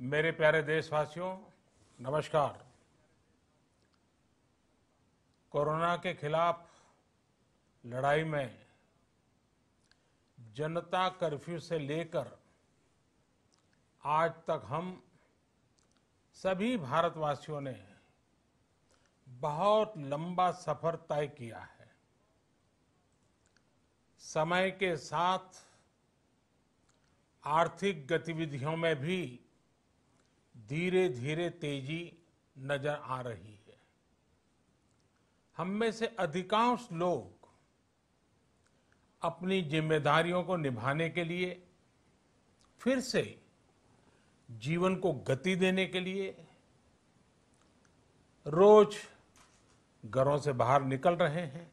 मेरे प्यारे देशवासियों, नमस्कार। कोरोना के खिलाफ लड़ाई में जनता कर्फ्यू से लेकर आज तक हम सभी भारतवासियों ने बहुत लंबा सफर तय किया है। समय के साथ आर्थिक गतिविधियों में भी धीरे धीरे तेजी नजर आ रही है। हम में से अधिकांश लोग अपनी जिम्मेदारियों को निभाने के लिए फिर से जीवन को गति देने के लिए रोज घरों से बाहर निकल रहे हैं।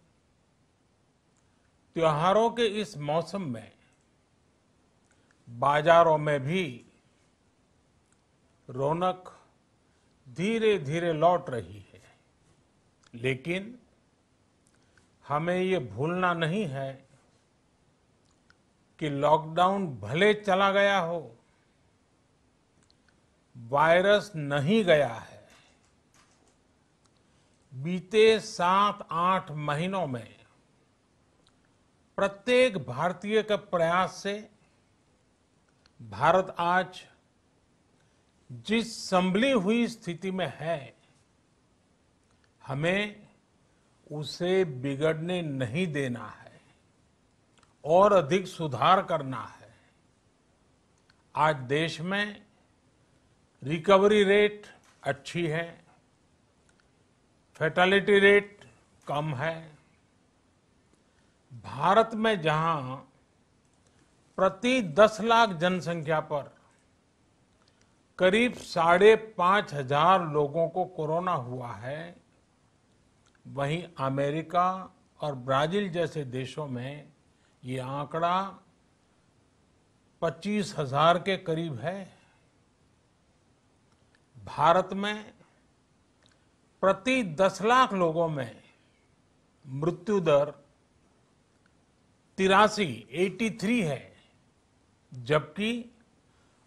त्योहारों के इस मौसम में बाजारों में भी रौनक धीरे धीरे लौट रही है, लेकिन हमें ये भूलना नहीं है कि लॉकडाउन भले चला गया हो, वायरस नहीं गया है। बीते 7-8 महीनों में प्रत्येक भारतीय के प्रयास से भारत आज जिस संभली हुई स्थिति में है, हमें उसे बिगड़ने नहीं देना है और अधिक सुधार करना है। आज देश में रिकवरी रेट अच्छी है, फैटेलिटी रेट कम है। भारत में जहां प्रति 10 लाख जनसंख्या पर करीब 5,500 लोगों को कोरोना हुआ है, वहीं अमेरिका और ब्राजील जैसे देशों में ये आंकड़ा 25,000 के करीब है। भारत में प्रति 10 लाख लोगों में मृत्यु दर 83 है, जबकि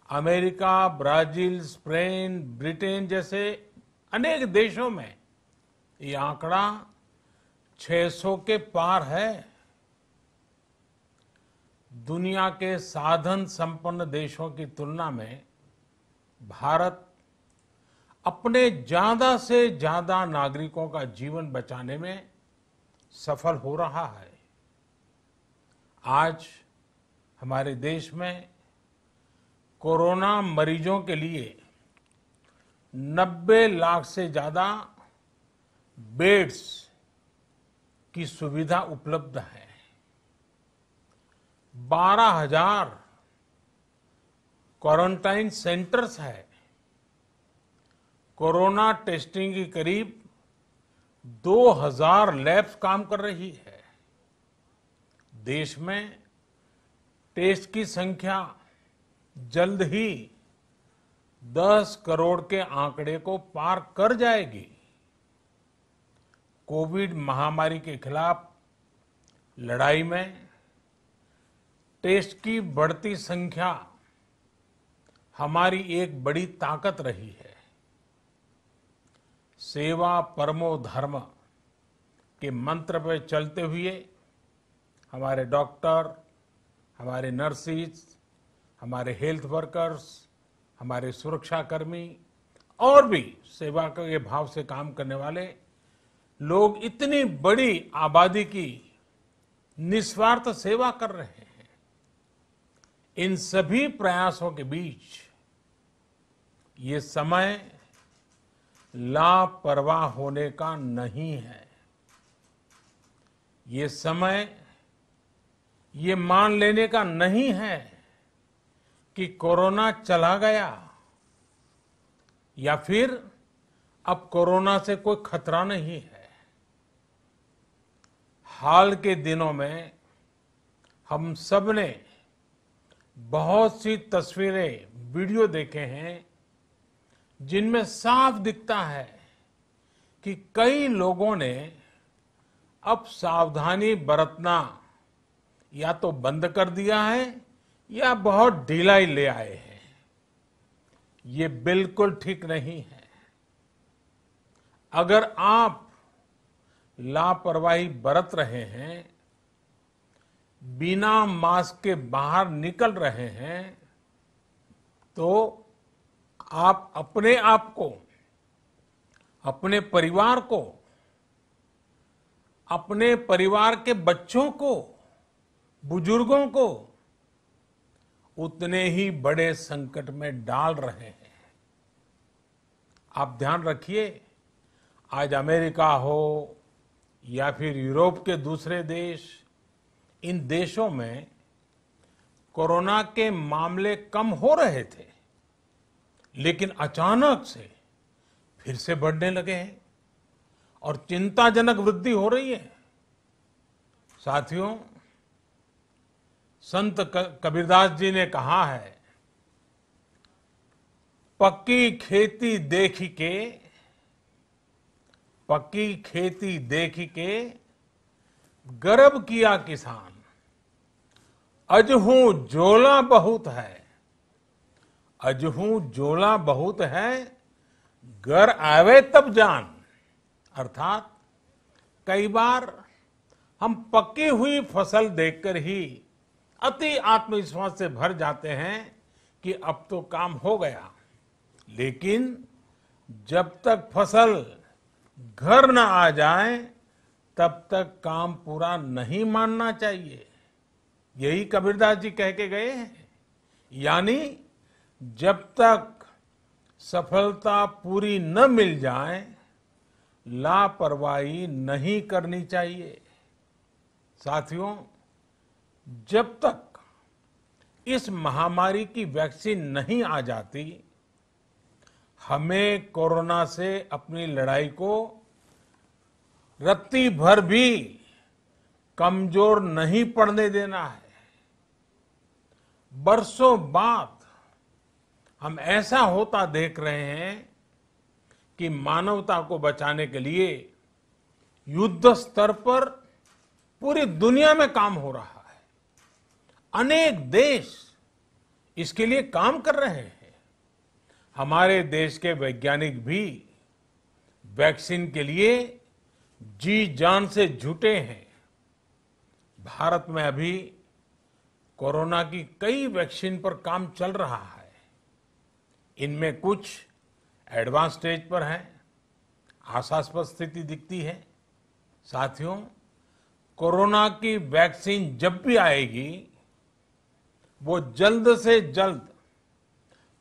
अमेरिका, ब्राजील, स्पेन, ब्रिटेन जैसे अनेक देशों में ये आंकड़ा 600 के पार है। दुनिया के साधन संपन्न देशों की तुलना में भारत अपने ज्यादा से ज्यादा नागरिकों का जीवन बचाने में सफल हो रहा है। आज हमारे देश में कोरोना मरीजों के लिए 90 लाख से ज्यादा बेड्स की सुविधा उपलब्ध है। 12,000 क्वारंटाइन सेंटर्स है। कोरोना टेस्टिंग की करीब 2,000 लैब्स काम कर रही है। देश में टेस्ट की संख्या जल्द ही 10 करोड़ के आंकड़े को पार कर जाएगी। कोविड महामारी के खिलाफ लड़ाई में टेस्ट की बढ़ती संख्या हमारी एक बड़ी ताकत रही है। सेवा परमो धर्म के मंत्र पर चलते हुए हमारे डॉक्टर, हमारे नर्सिस, हमारे हेल्थ वर्कर्स, हमारे सुरक्षाकर्मी और भी सेवा के भाव से काम करने वाले लोग इतनी बड़ी आबादी की निस्वार्थ सेवा कर रहे हैं। इन सभी प्रयासों के बीच ये समय लापरवाह होने का नहीं है। ये समय ये मान लेने का नहीं है कि कोरोना चला गया या फिर अब कोरोना से कोई खतरा नहीं है। हाल के दिनों में हम सब ने बहुत सी तस्वीरें, वीडियो देखे हैं जिनमें साफ दिखता है कि कई लोगों ने अब सावधानी बरतना या तो बंद कर दिया है या बहुत ढिलाई ले आए हैं। ये बिल्कुल ठीक नहीं है। अगर आप लापरवाही बरत रहे हैं, बिना मास्क के बाहर निकल रहे हैं, तो आप अपने आप को, अपने परिवार को, अपने परिवार के बच्चों को, बुजुर्गों को उतने ही बड़े संकट में डाल रहे हैं। आप ध्यान रखिए, आज अमेरिका हो या फिर यूरोप के दूसरे देश, इन देशों में कोरोना के मामले कम हो रहे थे, लेकिन अचानक से फिर से बढ़ने लगे हैं और चिंताजनक वृद्धि हो रही है। साथियों, संत कबीरदास जी ने कहा है, पक्की खेती देख के गर्व किया किसान, अजहू जोला बहुत है, घर आवे तब जान। अर्थात कई बार हम पकी हुई फसल देखकर ही अति आत्मविश्वास से भर जाते हैं कि अब तो काम हो गया, लेकिन जब तक फसल घर न आ जाए तब तक काम पूरा नहीं मानना चाहिए। यही कबीरदास जी कह के गए हैं। यानी जब तक सफलता पूरी न मिल जाए, लापरवाही नहीं करनी चाहिए। साथियों, जब तक इस महामारी की वैक्सीन नहीं आ जाती, हमें कोरोना से अपनी लड़ाई को रत्ती भर भी कमजोर नहीं पड़ने देना है। बरसों बाद हम ऐसा होता देख रहे हैं कि मानवता को बचाने के लिए युद्ध स्तर पर पूरी दुनिया में काम हो रहा है। अनेक देश इसके लिए काम कर रहे हैं। हमारे देश के वैज्ञानिक भी वैक्सीन के लिए जी जान से जुटे हैं। भारत में अभी कोरोना की कई वैक्सीन पर काम चल रहा है। इनमें कुछ एडवांस स्टेज पर है, आशास्पद स्थिति दिखती है। साथियों, कोरोना की वैक्सीन जब भी आएगी, वो जल्द से जल्द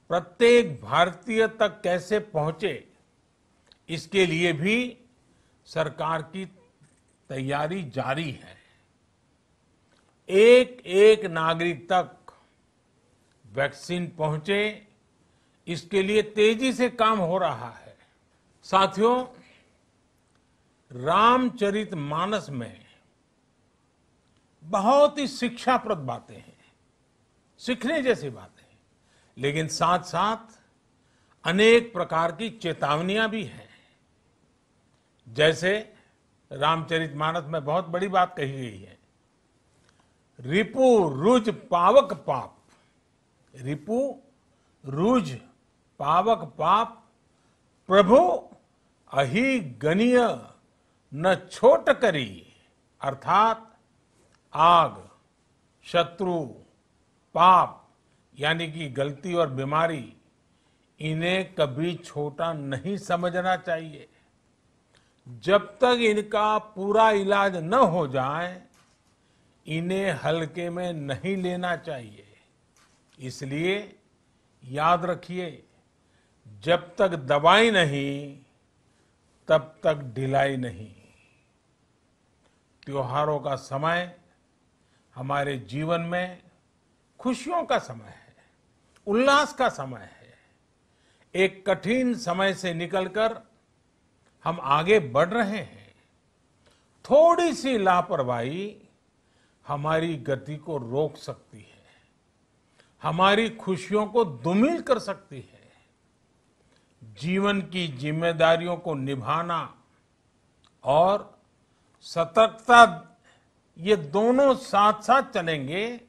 प्रत्येक भारतीय तक कैसे पहुंचे, इसके लिए भी सरकार की तैयारी जारी है। एक एक नागरिक तक वैक्सीन पहुंचे, इसके लिए तेजी से काम हो रहा है। साथियों, रामचरितमानस में बहुत ही शिक्षाप्रद बातें हैं, सीखने जैसी बातें हैं, लेकिन साथ साथ अनेक प्रकार की चेतावनियां भी हैं। जैसे रामचरितमानस में बहुत बड़ी बात कही गई है, रिपु रुज पावक पाप। रिपु रुज पावक पाप, प्रभु अहि गनीय न छोट करी। अर्थात आग, शत्रु, पाप यानी कि गलती और बीमारी, इन्हें कभी छोटा नहीं समझना चाहिए। जब तक इनका पूरा इलाज न हो जाए, इन्हें हल्के में नहीं लेना चाहिए। इसलिए याद रखिए, जब तक दवाई नहीं, तब तक ढिलाई नहीं। त्योहारों का समय हमारे जीवन में खुशियों का समय है, उल्लास का समय है। एक कठिन समय से निकलकर हम आगे बढ़ रहे हैं। थोड़ी सी लापरवाही हमारी गति को रोक सकती है, हमारी खुशियों को धूमिल कर सकती है। जीवन की जिम्मेदारियों को निभाना और सतर्कता, ये दोनों साथ साथ चलेंगे,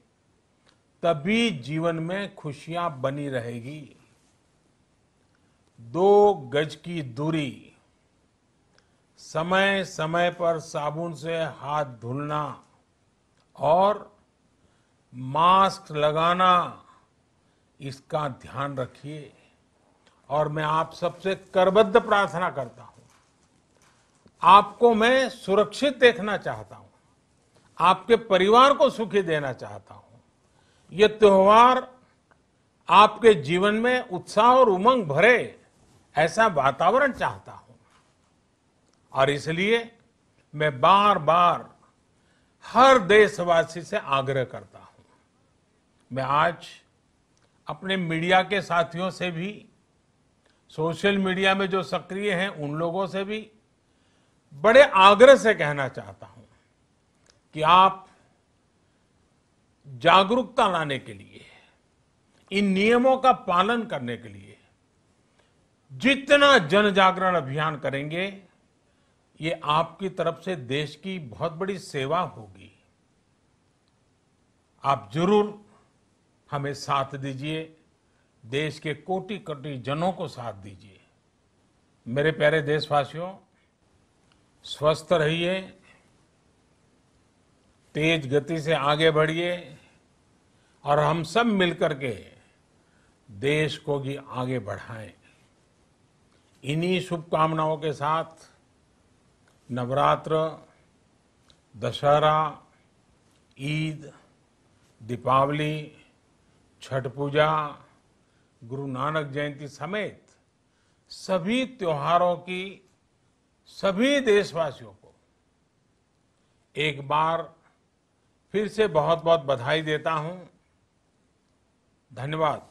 तभी जीवन में खुशियां बनी रहेगी। 2 गज की दूरी, समय समय पर साबुन से हाथ धुलना और मास्क लगाना, इसका ध्यान रखिए। और मैं आप सबसे करबद्ध प्रार्थना करता हूं, आपको मैं सुरक्षित देखना चाहता हूं, आपके परिवार को सुखी देना चाहता हूं। ये त्योहार आपके जीवन में उत्साह और उमंग भरे, ऐसा वातावरण चाहता हूं। और इसलिए मैं बार बार हर देशवासी से आग्रह करता हूं। मैं आज अपने मीडिया के साथियों से भी, सोशल मीडिया में जो सक्रिय हैं उन लोगों से भी बड़े आग्रह से कहना चाहता हूं कि आप जागरूकता लाने के लिए, इन नियमों का पालन करने के लिए जितना जन जागरण अभियान करेंगे, ये आपकी तरफ से देश की बहुत बड़ी सेवा होगी। आप जरूर हमें साथ दीजिए, देश के कोटि कोटि जनों को साथ दीजिए। मेरे प्यारे देशवासियों, स्वस्थ रहिए, तेज गति से आगे बढ़िए और हम सब मिलकर के देश को भी आगे बढ़ाएं। इन्हीं शुभकामनाओं के साथ नवरात्र, दशहरा, ईद, दीपावली, छठ पूजा, गुरु नानक जयंती समेत सभी त्योहारों की सभी देशवासियों को एक बार फिर से बहुत बहुत बधाई देता हूं। धन्यवाद।